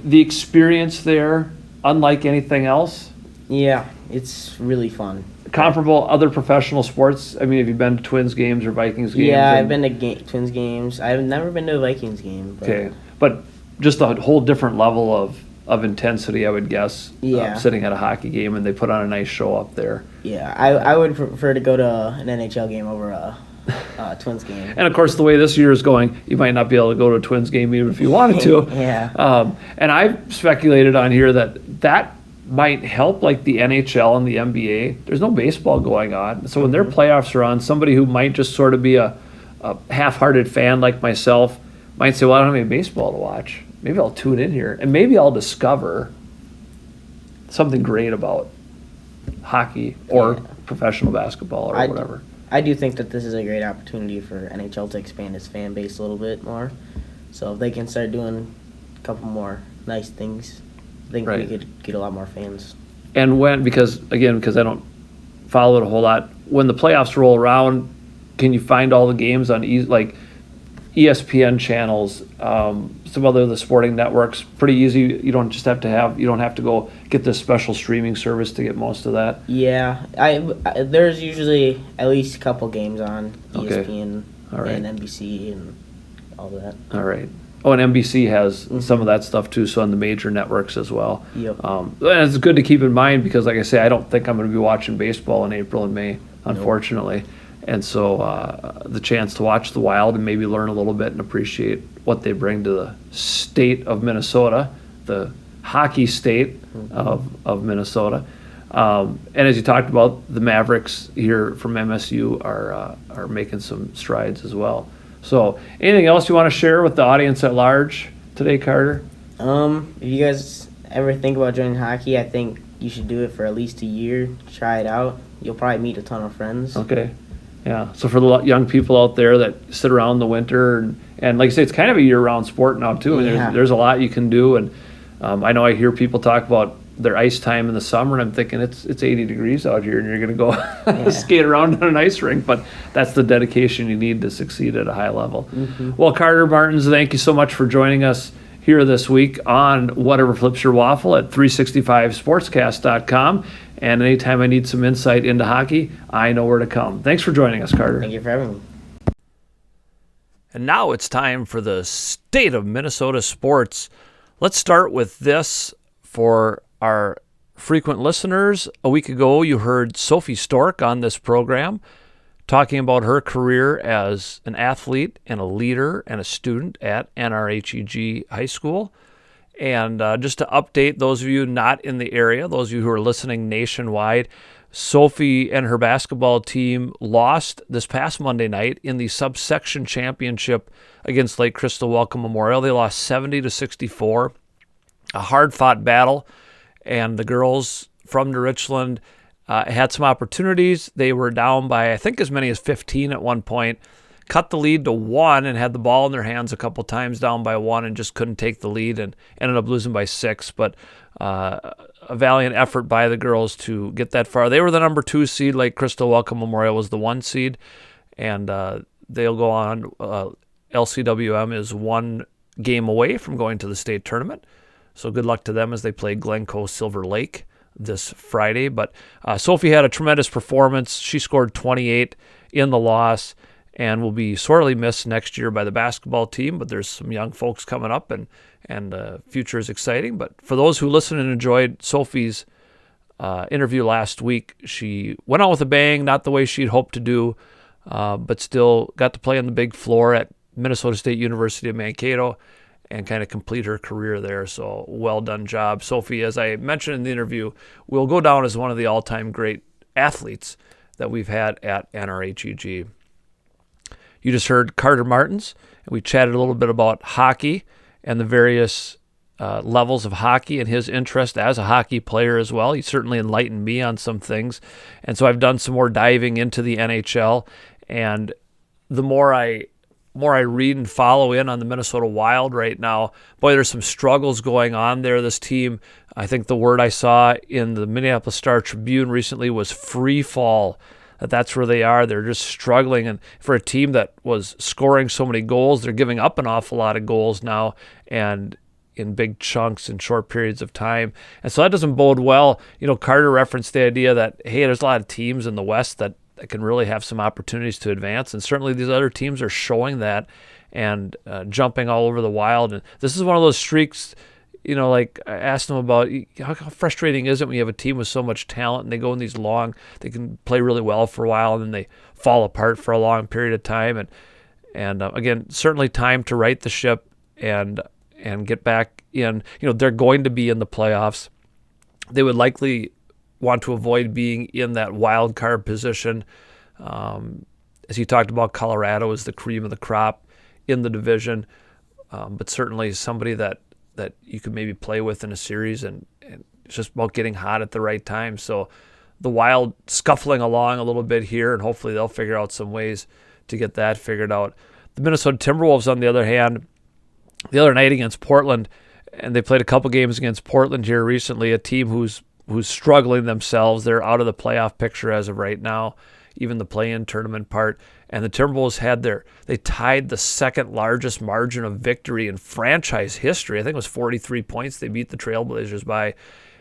The experience there, unlike anything else, Yeah, it's really fun. comparable other professional sports. I mean, have you been to Twins games or Vikings games? Yeah, I've And- been to Twins games. I've never been to a Vikings game. But Okay, but just a whole different level of intensity, I would guess. Yeah. Sitting at a hockey game and they put on a nice show up there. Yeah, I would prefer to go to an NHL game over a Twins game. And of course, the way this year is going, you might not be able to go to a Twins game even if you wanted to. Yeah. And I've speculated on here that might help like the NHL and the NBA. There's no baseball going on. So when their playoffs are on, somebody who might just sort of be a half-hearted fan like myself might say, well, I don't have any baseball to watch. Maybe I'll tune in here. And maybe I'll discover something great about hockey or professional basketball or whatever. I do think that this is a great opportunity for NHL to expand its fan base a little bit more. So if they can start doing a couple more nice things, I think we Right. could get a lot more fans. And because I don't follow it a whole lot, when the playoffs roll around, can you find all the games on like ESPN channels, some other of the sporting networks? Pretty easy. You don't have to go get this special streaming service to get most of that. Yeah, there's usually at least a couple games on Okay. ESPN All right. and NBC and all that. All right. Oh, and NBC has some of that stuff too, so on the major networks as well. Yep. And it's good to keep in mind because, like I say, I don't think I'm going to be watching baseball in April and May, unfortunately. And so the chance to watch the Wild and maybe learn a little bit and appreciate what they bring to the state of Minnesota, the hockey state of Minnesota. And as you talked about, the Mavericks here from MSU are making some strides as well. So anything else you want to share with the audience at large today, Carter? If you guys ever think about joining hockey, I think you should do it for at least a year. Try it out. You'll probably meet a ton of friends. Okay. Yeah. So for the young people out there that sit around in the winter and like I say, it's kind of a year-round sport now too. And Yeah. there's a lot you can do. And I know I hear people talk about their ice time in the summer, and I'm thinking it's 80 degrees out here, and you're going to go skate around on an ice rink. But that's the dedication you need to succeed at a high level. Well, Carter Martens, thank you so much for joining us here this week on Whatever Flips Your Waffle at 365sportscast.com. And anytime I need some insight into hockey, I know where to come. Thanks for joining us, Carter. Thank you for having me. And now it's time for the state of Minnesota sports. Let's start with this for our frequent listeners. A week ago, you heard Sophie Stork on this program talking about her career as an athlete and a leader and a student at NRHEG High School. And just to update those of you not in the area, those of you who are listening nationwide, Sophie and her basketball team lost this past Monday night in the subsection championship against Lake Crystal Welcome Memorial. They lost 70-64, a hard-fought battle, and the girls from New Richland had some opportunities. They were down by, I think, as many as 15 at one point, cut the lead to 1 and had the ball in their hands a couple times, down by 1, and just couldn't take the lead and ended up losing by 6. But a valiant effort by the girls to get that far. They were the number 2 seed. Lake Crystal Welcome Memorial was the 1 seed, and they'll go on. LCWM is 1 game away from going to the state tournament. So good luck to them as they play Glencoe Silver Lake this Friday. But Sophie had a tremendous performance. She scored 28 in the loss and will be sorely missed next year by the basketball team. But there's some young folks coming up, and future is exciting. But for those who listened and enjoyed Sophie's interview last week, she went out with a bang, not the way she'd hoped to do, but still got to play on the big floor at Minnesota State University of Mankato and kind of complete her career there. So well done job. Sophie, as I mentioned in the interview, will go down as one of the all-time great athletes that we've had at NRHEG. You just heard Carter Martens, and we chatted a little bit about hockey and the various levels of hockey and his interest as a hockey player as well. He certainly enlightened me on some things. And so I've done some more diving into the NHL, and the more I read and follow in on the Minnesota Wild right now, boy, there's some struggles going on there. This team, I think the word I saw in the Minneapolis Star-Tribune recently was free fall. That's where they are. They're just struggling. And for a team that was scoring so many goals, they're giving up an awful lot of goals now and in big chunks in short periods of time. And so that doesn't bode well. You know, Carter referenced the idea that, hey, there's a lot of teams in the West that can really have some opportunities to advance. And certainly these other teams are showing that and jumping all over the Wild. And this is one of those streaks, you know, like I asked them about how frustrating is it when you have a team with so much talent and they go in these long, they can play really well for a while and then they fall apart for a long period of time. And again, certainly time to right the ship and get back in. You know, they're going to be in the playoffs. They would likely want to avoid being in that wild card position. As you talked about, Colorado is the cream of the crop in the division, but certainly somebody that you could maybe play with in a series, and it's just about getting hot at the right time. So the Wild scuffling along a little bit here, and hopefully they'll figure out some ways to get that figured out. The Minnesota Timberwolves, on the other hand, the other night against Portland, and they played a couple games against Portland here recently, a team who's who's struggling themselves. They're out of the playoff picture as of right now, even the play-in tournament part. And the Timberwolves they tied the second largest margin of victory in franchise history. I think it was 43 points they beat the Trailblazers by.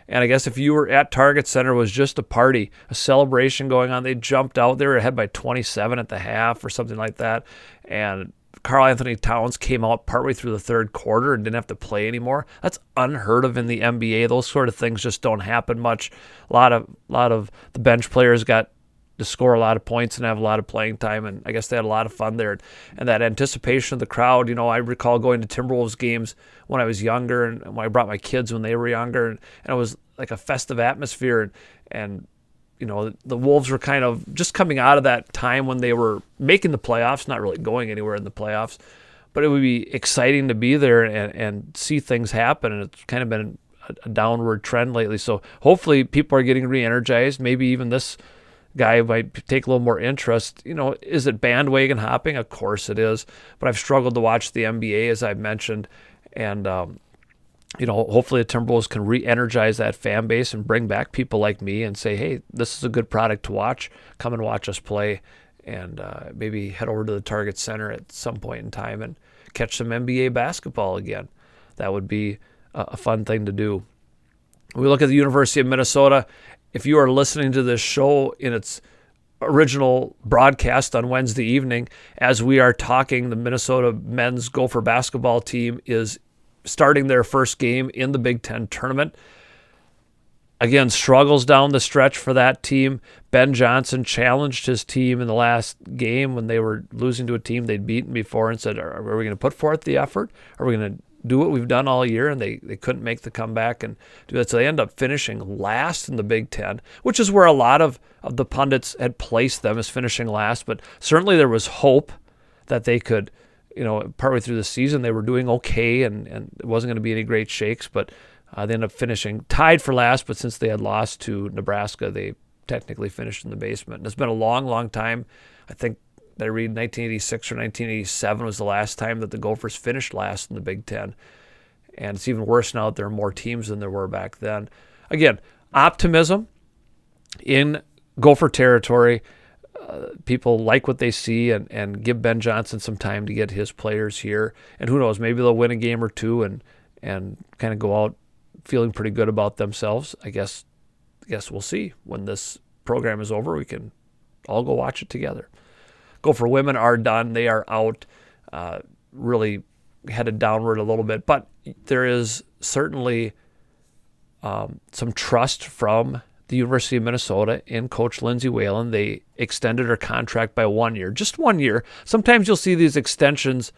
And I guess if you were at Target Center, it was just a party, a celebration going on. They jumped out. They were ahead by 27 at the half or something like that. And Karl Anthony Towns came out partway through the third quarter and didn't have to play anymore. That's unheard of in the NBA. Those sort of things just don't happen much. A lot of the bench players got to score a lot of points and have a lot of playing time, and I guess they had a lot of fun there. And that anticipation of the crowd, I recall going to Timberwolves games when I was younger, and when I brought my kids when they were younger, and it was like a festive atmosphere. And the Wolves were kind of just coming out of that time when they were making the playoffs, not really going anywhere in the playoffs, but it would be exciting to be there and see things happen. And it's kind of been a downward trend lately. So hopefully people are getting re-energized. Maybe even this guy might take a little more interest. Is it bandwagon hopping? Of course it is. But I've struggled to watch the NBA, as I've mentioned. And, hopefully the Timberwolves can re-energize that fan base and bring back people like me and say, hey, this is a good product to watch. Come and watch us play. And maybe head over to the Target Center at some point in time and catch some NBA basketball again. That would be a fun thing to do. We look at the University of Minnesota. If you are listening to this show in its original broadcast on Wednesday evening, as we are talking, the Minnesota men's Gopher basketball team is starting their first game in the Big Ten tournament. Again, struggles down the stretch for that team. Ben Johnson challenged his team in the last game when they were losing to a team they'd beaten before and said, are we going to put forth the effort? Are we going to do what we've done all year? And they couldn't make the comeback and do that. So they end up finishing last in the Big Ten, which is where a lot of the pundits had placed them, as finishing last. But certainly there was hope that they could, partway through the season, they were doing okay and it wasn't going to be any great shakes. But they ended up finishing tied for last. But since they had lost to Nebraska, they technically finished in the basement. And it's been a long, long time. I think that I read 1986 or 1987 was the last time that the Gophers finished last in the Big Ten. And it's even worse now that there are more teams than there were back then. Again, optimism in Gopher territory. People like what they see and give Ben Johnson some time to get his players here. And who knows, maybe they'll win a game or two and kind of go out feeling pretty good about themselves. I guess we'll see. When this program is over, we can all go watch it together. Gopher women are done. They are out, really headed downward a little bit. But there is certainly some trust from the University of Minnesota in Coach Lindsay Whalen. They extended her contract by 1 year, just 1 year. Sometimes you'll see these extensions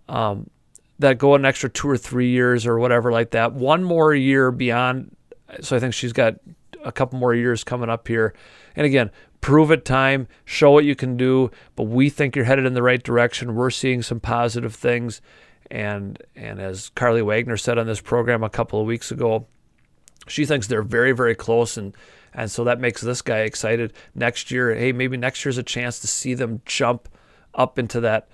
that go an extra 2 or 3 years or whatever like that. One more year beyond. So I think she's got a couple more years coming up here. And again, prove it time, show what you can do, but we think you're headed in the right direction. We're seeing some positive things. And as Carly Wagner said on this program a couple of weeks ago, she thinks they're very, very close. And so that makes this guy excited. Next year, hey, maybe next year's a chance to see them jump up into that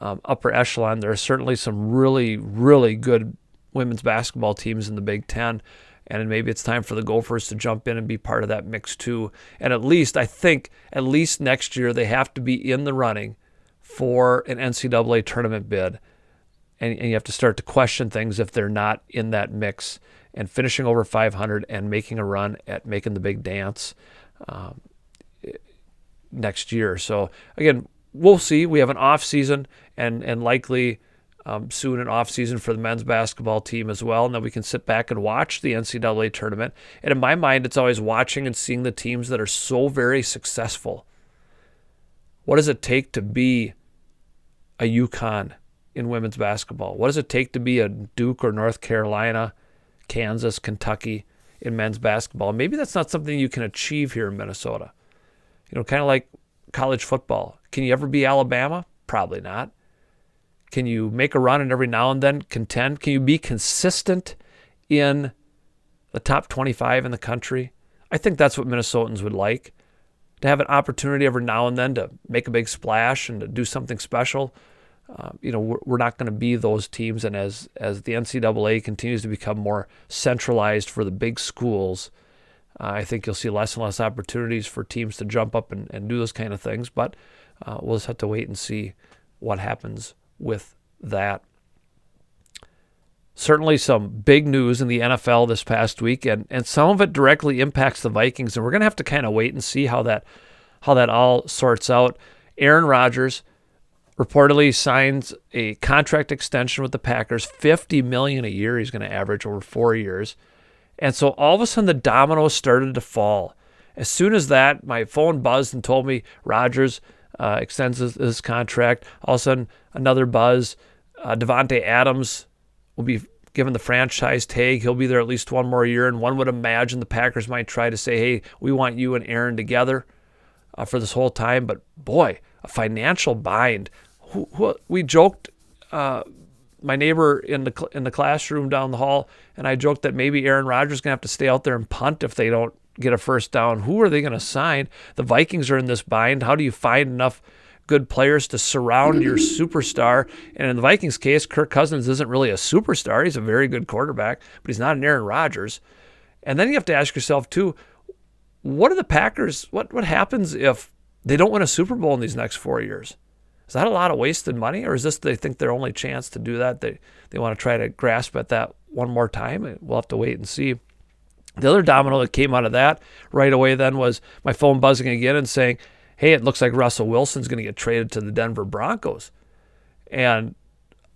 upper echelon. There are certainly some really, really good women's basketball teams in the Big Ten. And maybe it's time for the Gophers to jump in and be part of that mix too. And I think at least next year they have to be in the running for an NCAA tournament bid. And you have to start to question things if they're not in that mix and finishing over 500 and making a run at making the big dance next year. So again, we'll see. We have an off season and likely soon an off season for the men's basketball team as well. And then we can sit back and watch the NCAA tournament. And in my mind, it's always watching and seeing the teams that are so very successful. What does it take to be a UConn in women's basketball? What does it take to be a Duke or North Carolina, Kansas, Kentucky in men's basketball? Maybe that's not something you can achieve here in Minnesota. Kind of like college football. Can you ever be Alabama? Probably not. Can you make a run and every now and then contend? Can you be consistent in the top 25 in the country? I think that's what Minnesotans would like, to have an opportunity every now and then to make a big splash and to do something special. We're not going to be those teams. And as the NCAA continues to become more centralized for the big schools, I think you'll see less and less opportunities for teams to jump up and do those kind of things, but we'll just have to wait and see what happens with that. Certainly some big news in the NFL this past week, and some of it directly impacts the Vikings, and we're going to have to kind of wait and see how that all sorts out. Aaron Rodgers reportedly signs a contract extension with the Packers, $50 million a year he's going to average over 4 years. And so all of a sudden the dominoes started to fall. As soon as that, my phone buzzed and told me Rodgers extends his contract. All of a sudden, another buzz. Devontae Adams will be given the franchise tag. He'll be there at least one more year, and one would imagine the Packers might try to say, hey, we want you and Aaron together for this whole time. But boy, a financial bind. We joked, my neighbor in the classroom down the hall, and I joked that maybe Aaron Rodgers is going to have to stay out there and punt if they don't get a first down. Who are they going to sign? The Vikings are in this bind. How do you find enough good players to surround your superstar? And in the Vikings case, Kirk Cousins isn't really a superstar. He's a very good quarterback, but he's not an Aaron Rodgers. And then you have to ask yourself, too, what are the Packers, what happens if they don't win a Super Bowl in these next 4 years? Is that a lot of wasted money, or is this they think their only chance to do that? They want to try to grasp at that one more time? We'll have to wait and see. The other domino that came out of that right away then was my phone buzzing again and saying, hey, it looks like Russell Wilson's going to get traded to the Denver Broncos. And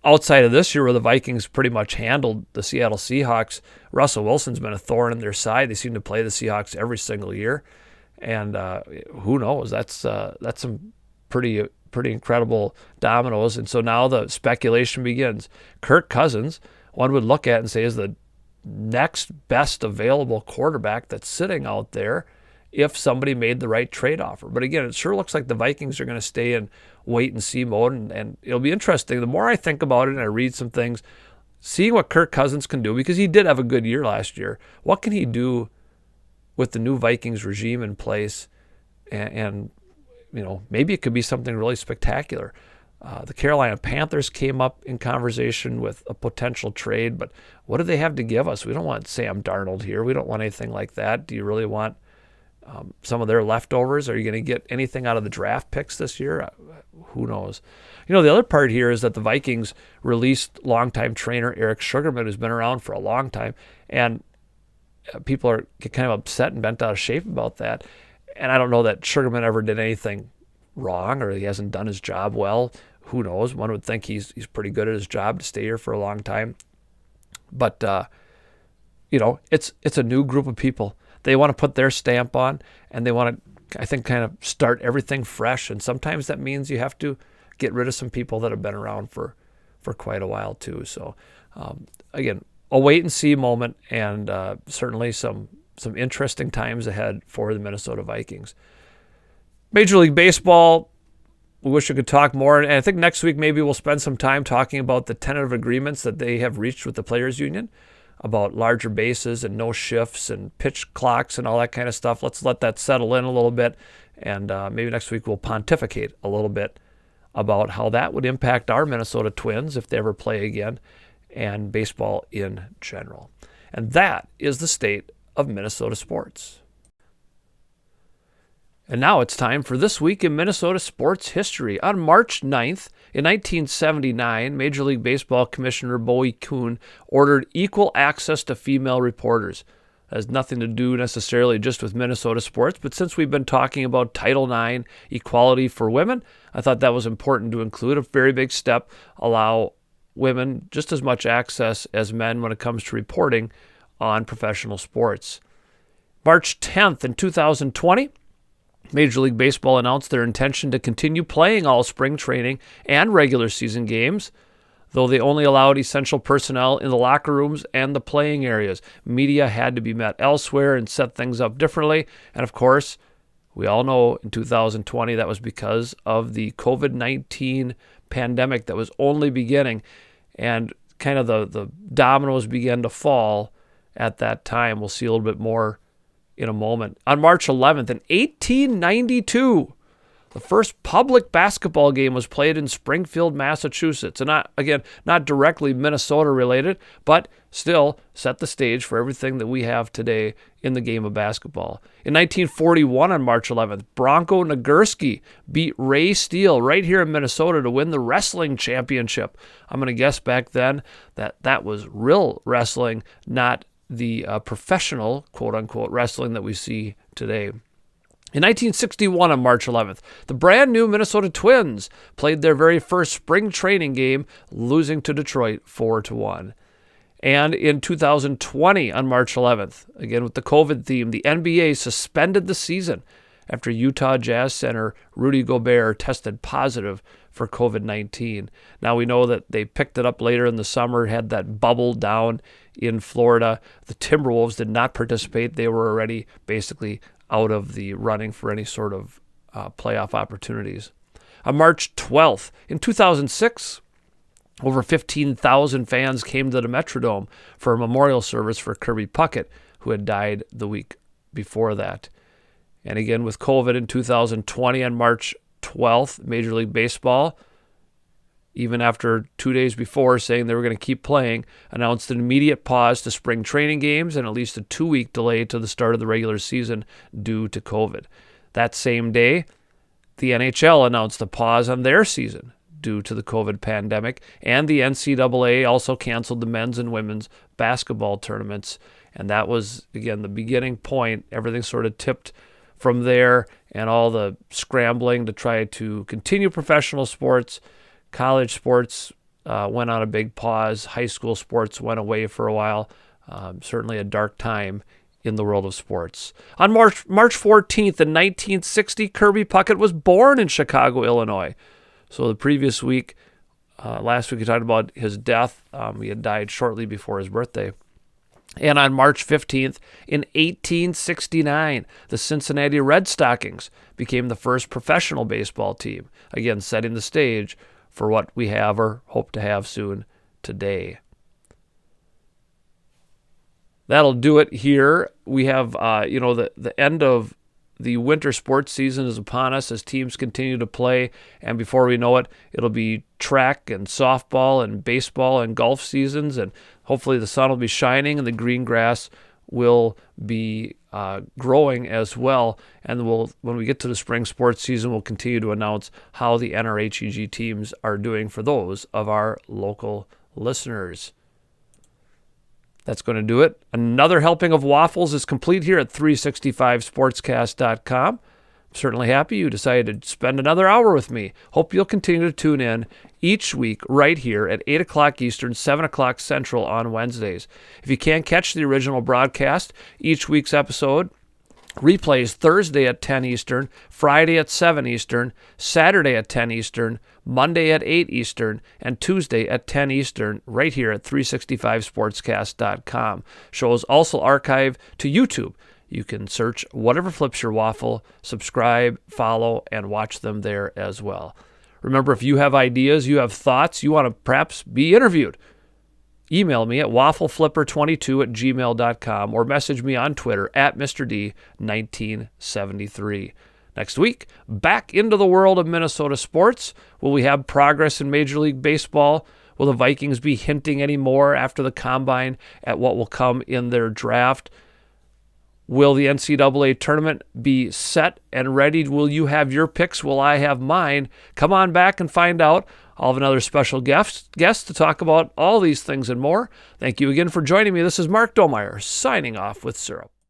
outside of this year where the Vikings pretty much handled the Seattle Seahawks, Russell Wilson's been a thorn in their side. They seem to play the Seahawks every single year. And who knows? That's some pretty incredible dominoes. And so now the speculation begins. Kirk Cousins, one would look at and say, is the next best available quarterback that's sitting out there if somebody made the right trade offer. But again, it sure looks like the Vikings are going to stay in wait and see mode, and it'll be interesting. The more I think about it and I read some things, seeing what Kirk Cousins can do, because he did have a good year last year, what can he do with the new Vikings regime in place? And maybe it could be something really spectacular. The Carolina Panthers came up in conversation with a potential trade, but what do they have to give us? We don't want Sam Darnold here. We don't want anything like that. Do you really want some of their leftovers? Are you going to get anything out of the draft picks this year? Who knows? The other part here is that the Vikings released longtime trainer Eric Sugarman, who's been around for a long time, and people are kind of upset and bent out of shape about that. And I don't know that Sugarman ever did anything wrong or he hasn't done his job well. Who knows? One would think he's pretty good at his job to stay here for a long time. But, it's a new group of people. They want to put their stamp on, and they want to, I think, kind of start everything fresh. And sometimes that means you have to get rid of some people that have been around for quite a while too. So, again, a wait-and-see moment, and certainly some interesting times ahead for the Minnesota Vikings. Major League Baseball, we wish we could talk more. And I think next week maybe we'll spend some time talking about the tentative agreements that they have reached with the Players Union about larger bases and no shifts and pitch clocks and all that kind of stuff. Let's let that settle in a little bit. And maybe next week we'll pontificate a little bit about how that would impact our Minnesota Twins if they ever play again, and baseball in general. And that is the state of Minnesota sports. And now it's time for This Week in Minnesota Sports History. On March 9th, in 1979, Major League Baseball Commissioner Bowie Kuhn ordered equal access to female reporters. That has nothing to do necessarily just with Minnesota sports, but since we've been talking about Title IX equality for women, I thought that was important to include. A very big step, allow women just as much access as men when it comes to reporting on professional sports. March 10th in 2020, Major League Baseball announced their intention to continue playing all spring training and regular season games, though they only allowed essential personnel in the locker rooms and the playing areas. Media had to be met elsewhere and set things up differently. And of course, we all know in 2020 that was because of the COVID-19 pandemic that was only beginning, and kind of the dominoes began to fall at that time. We'll see a little bit more in a moment. On March 11th in 1892, The first public basketball game was played in Springfield, Massachusetts. And not directly Minnesota related, but still set the stage for everything that we have today in the game of basketball. In 1941, on March 11th, Bronco Nagurski beat Ray Steele right here in Minnesota to win the wrestling championship. I'm going to guess back then that was real wrestling, not the professional, quote-unquote, wrestling that we see today. In 1961, on March 11th, the brand new Minnesota Twins played their very first spring training game, losing to Detroit 4-1. And in 2020, on March 11th, again with the COVID theme, the NBA suspended the season after Utah Jazz center Rudy Gobert tested positive for COVID-19. Now we know that they picked it up later in the summer, had that bubble down in Florida. The Timberwolves did not participate. They were already basically out of the running for any sort of playoff opportunities. On March 12th, in 2006, over 15,000 fans came to the Metrodome for a memorial service for Kirby Puckett, who had died the week before that. And again, with COVID in 2020, on March 12th, Major League Baseball, even after 2 days before saying they were going to keep playing, announced an immediate pause to spring training games and at least a 2-week delay to the start of the regular season due to COVID. That same day, the NHL announced a pause on their season due to the COVID pandemic, and the NCAA also canceled the men's and women's basketball tournaments. And that was, again, the beginning point. Everything sort of tipped from there, and all the scrambling to try to continue professional sports. College sports went on a big pause. High school sports went away for a while. Certainly a dark time in the world of sports. On March 14th in 1960, Kirby Puckett was born in Chicago, Illinois. So the previous week, last week we talked about his death. He had died shortly before his birthday. And on March 15th in 1869, the Cincinnati Red Stockings became the first professional baseball team, again setting the stage for what we have or hope to have soon today. That'll do it here. We have, the end of the winter sports season is upon us as teams continue to play, and before we know it, it'll be track and softball and baseball and golf seasons, and hopefully the sun will be shining and the green grass will be growing as well. And when we get to the spring sports season, we'll continue to announce how the NRHEG teams are doing for those of our local listeners. That's going to do it. Another helping of waffles is complete here at 365sportscast.com. I'm certainly happy you decided to spend another hour with me. Hope you'll continue to tune in each week right here at 8 o'clock Eastern, 7 o'clock Central on Wednesdays. If you can't catch the original broadcast, each week's episode replays Thursday at 10 Eastern, Friday at 7 Eastern, Saturday at 10 Eastern, Monday at 8 Eastern, and Tuesday at 10 Eastern right here at 365sportscast.com. Shows also archive to YouTube. You can search whatever flips your waffle, subscribe, follow, and watch them there as well. Remember, if you have ideas, you have thoughts, you want to perhaps be interviewed, email me at waffleflipper22@gmail.com or message me on Twitter at Mr. D1973. Next week, back into the world of Minnesota sports. Will we have progress in Major League Baseball? Will the Vikings be hinting any more after the combine at what will come in their draft? Will the NCAA tournament be set and ready? Will you have your picks? Will I have mine? Come on back and find out. I'll have another special guest to talk about all these things and more. Thank you again for joining me. This is Mark Domeyer signing off with Syrup.